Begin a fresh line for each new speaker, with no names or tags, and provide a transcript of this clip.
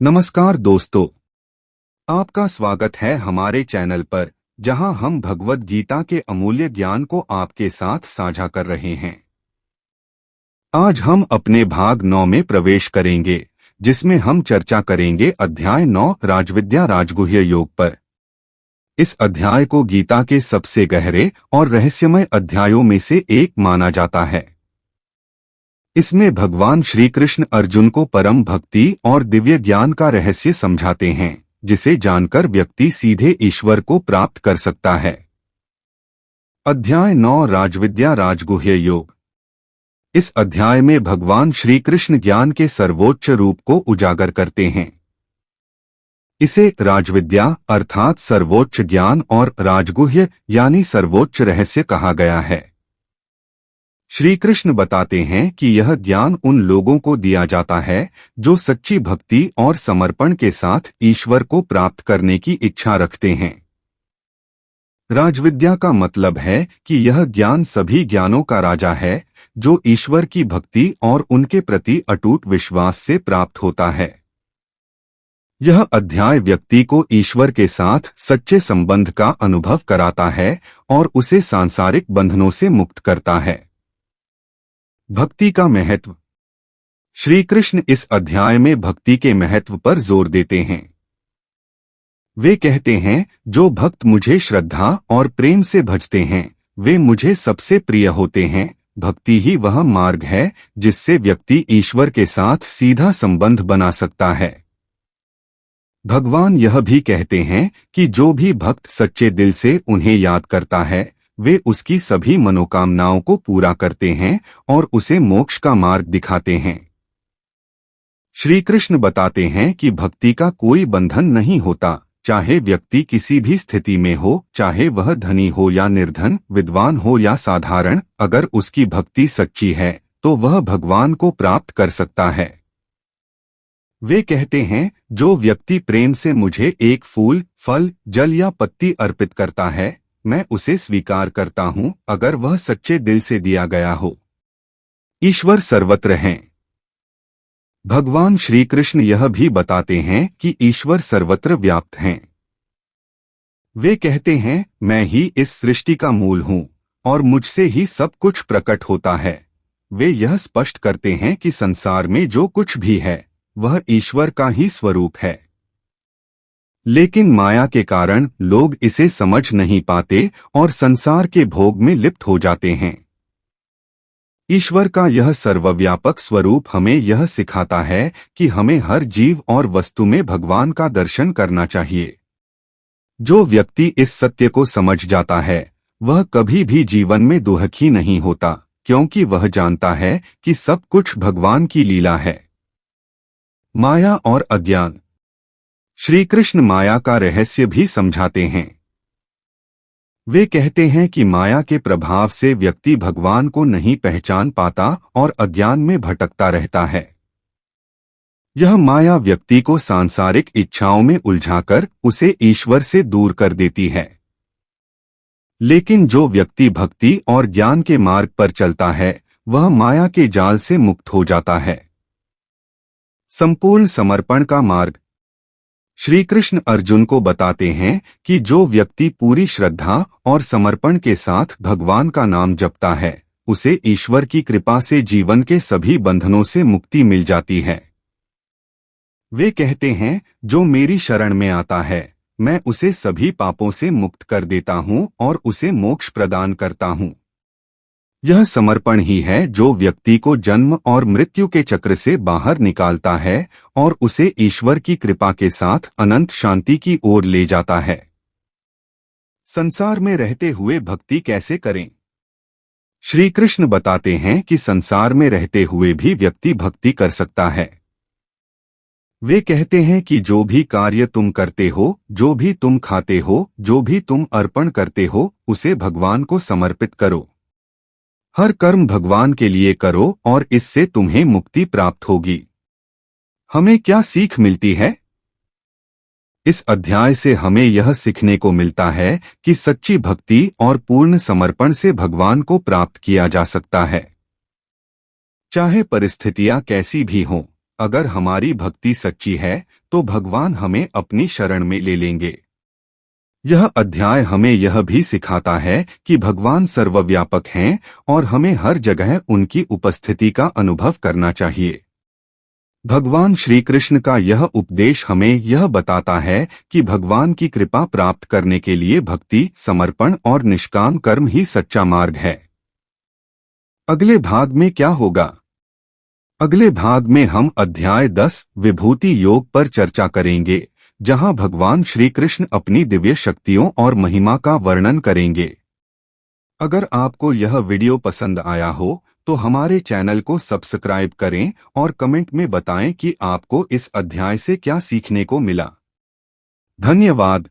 नमस्कार दोस्तों, आपका स्वागत है हमारे चैनल पर, जहां हम भगवद गीता के अमूल्य ज्ञान को आपके साथ साझा कर रहे हैं। आज हम अपने भाग 9 में प्रवेश करेंगे, जिसमें हम चर्चा करेंगे अध्याय 9 राजविद्या राजगुह्य योग पर। इस अध्याय को गीता के सबसे गहरे और रहस्यमय अध्यायों में से एक माना जाता है। इसमें भगवान श्री कृष्ण अर्जुन को परम भक्ति और दिव्य ज्ञान का रहस्य समझाते हैं, जिसे जानकर व्यक्ति सीधे ईश्वर को प्राप्त कर सकता है। अध्याय 9 राजविद्या राजगुह्य योग। इस अध्याय में भगवान श्री कृष्ण ज्ञान के सर्वोच्च रूप को उजागर करते हैं। इसे राजविद्या अर्थात सर्वोच्च ज्ञान और राजगुह्य यानी सर्वोच्च रहस्य कहा गया है। श्री कृष्ण बताते हैं कि यह ज्ञान उन लोगों को दिया जाता है जो सच्ची भक्ति और समर्पण के साथ ईश्वर को प्राप्त करने की इच्छा रखते हैं। राजविद्या का मतलब है कि यह ज्ञान सभी ज्ञानों का राजा है, जो ईश्वर की भक्ति और उनके प्रति अटूट विश्वास से प्राप्त होता है। यह अध्याय व्यक्ति को ईश्वर के साथ सच्चे संबंध का अनुभव कराता है और उसे सांसारिक बंधनों से मुक्त करता है। भक्ति का महत्व। श्री कृष्ण इस अध्याय में भक्ति के महत्व पर जोर देते हैं। वे कहते हैं, जो भक्त मुझे श्रद्धा और प्रेम से भजते हैं, वे मुझे सबसे प्रिय होते हैं। भक्ति ही वह मार्ग है जिससे व्यक्ति ईश्वर के साथ सीधा संबंध बना सकता है। भगवान यह भी कहते हैं कि जो भी भक्त सच्चे दिल से उन्हें याद करता है, वे उसकी सभी मनोकामनाओं को पूरा करते हैं और उसे मोक्ष का मार्ग दिखाते हैं। श्री कृष्ण बताते हैं कि भक्ति का कोई बंधन नहीं होता, चाहे व्यक्ति किसी भी स्थिति में हो, चाहे वह धनी हो या निर्धन, विद्वान हो या साधारण। अगर उसकी भक्ति सच्ची है तो वह भगवान को प्राप्त कर सकता है। वे कहते हैं, जो व्यक्ति प्रेम से मुझे एक फूल, फल, जल या पत्ती अर्पित करता है, मैं उसे स्वीकार करता हूं, अगर वह सच्चे दिल से दिया गया हो। ईश्वर सर्वत्र हैं। भगवान श्री कृष्ण यह भी बताते हैं कि ईश्वर सर्वत्र व्याप्त हैं। वे कहते हैं, मैं ही इस सृष्टि का मूल हूं और मुझसे ही सब कुछ प्रकट होता है। वे यह स्पष्ट करते हैं कि संसार में जो कुछ भी है वह ईश्वर का ही स्वरूप है। लेकिन माया के कारण लोग इसे समझ नहीं पाते और संसार के भोग में लिप्त हो जाते हैं। ईश्वर का यह सर्वव्यापक स्वरूप हमें यह सिखाता है कि हमें हर जीव और वस्तु में भगवान का दर्शन करना चाहिए। जो व्यक्ति इस सत्य को समझ जाता है, वह कभी भी जीवन में दुखी नहीं होता, क्योंकि वह जानता है कि सब कुछ भगवान की लीला है। माया और अज्ञान। श्री कृष्ण माया का रहस्य भी समझाते हैं। वे कहते हैं कि माया के प्रभाव से व्यक्ति भगवान को नहीं पहचान पाता और अज्ञान में भटकता रहता है। यह माया व्यक्ति को सांसारिक इच्छाओं में उलझाकर उसे ईश्वर से दूर कर देती है। लेकिन जो व्यक्ति भक्ति और ज्ञान के मार्ग पर चलता है, वह माया के जाल से मुक्त हो जाता है। संपूर्ण समर्पण का मार्ग। श्री कृष्ण अर्जुन को बताते हैं कि जो व्यक्ति पूरी श्रद्धा और समर्पण के साथ भगवान का नाम जपता है, उसे ईश्वर की कृपा से जीवन के सभी बंधनों से मुक्ति मिल जाती है। वे कहते हैं, जो मेरी शरण में आता है, मैं उसे सभी पापों से मुक्त कर देता हूँ और उसे मोक्ष प्रदान करता हूँ। यह समर्पण ही है जो व्यक्ति को जन्म और मृत्यु के चक्र से बाहर निकालता है और उसे ईश्वर की कृपा के साथ अनंत शांति की ओर ले जाता है। संसार में रहते हुए भक्ति कैसे करें? श्री कृष्ण बताते हैं कि संसार में रहते हुए भी व्यक्ति भक्ति कर सकता है। वे कहते हैं कि जो भी कार्य तुम करते हो, जो भी तुम खाते हो, जो भी तुम अर्पण करते हो, उसे भगवान को समर्पित करो। हर कर्म भगवान के लिए करो और इससे तुम्हें मुक्ति प्राप्त होगी। हमें क्या सीख मिलती है? इस अध्याय से हमें यह सीखने को मिलता है कि सच्ची भक्ति और पूर्ण समर्पण से भगवान को प्राप्त किया जा सकता है। चाहे परिस्थितियां कैसी भी हों, अगर हमारी भक्ति सच्ची है तो भगवान हमें अपनी शरण में ले लेंगे। यह अध्याय हमें यह भी सिखाता है कि भगवान सर्वव्यापक हैं और हमें हर जगह उनकी उपस्थिति का अनुभव करना चाहिए। भगवान श्री कृष्ण का यह उपदेश हमें यह बताता है कि भगवान की कृपा प्राप्त करने के लिए भक्ति, समर्पण और निष्काम कर्म ही सच्चा मार्ग है। अगले भाग में क्या होगा? अगले भाग में हम अध्याय 10 विभूति योग पर चर्चा करेंगे, जहां भगवान श्री कृष्ण अपनी दिव्य शक्तियों और महिमा का वर्णन करेंगे। अगर आपको यह वीडियो पसंद आया हो तो हमारे चैनल को सब्सक्राइब करें और कमेंट में बताएं कि आपको इस अध्याय से क्या सीखने को मिला। धन्यवाद।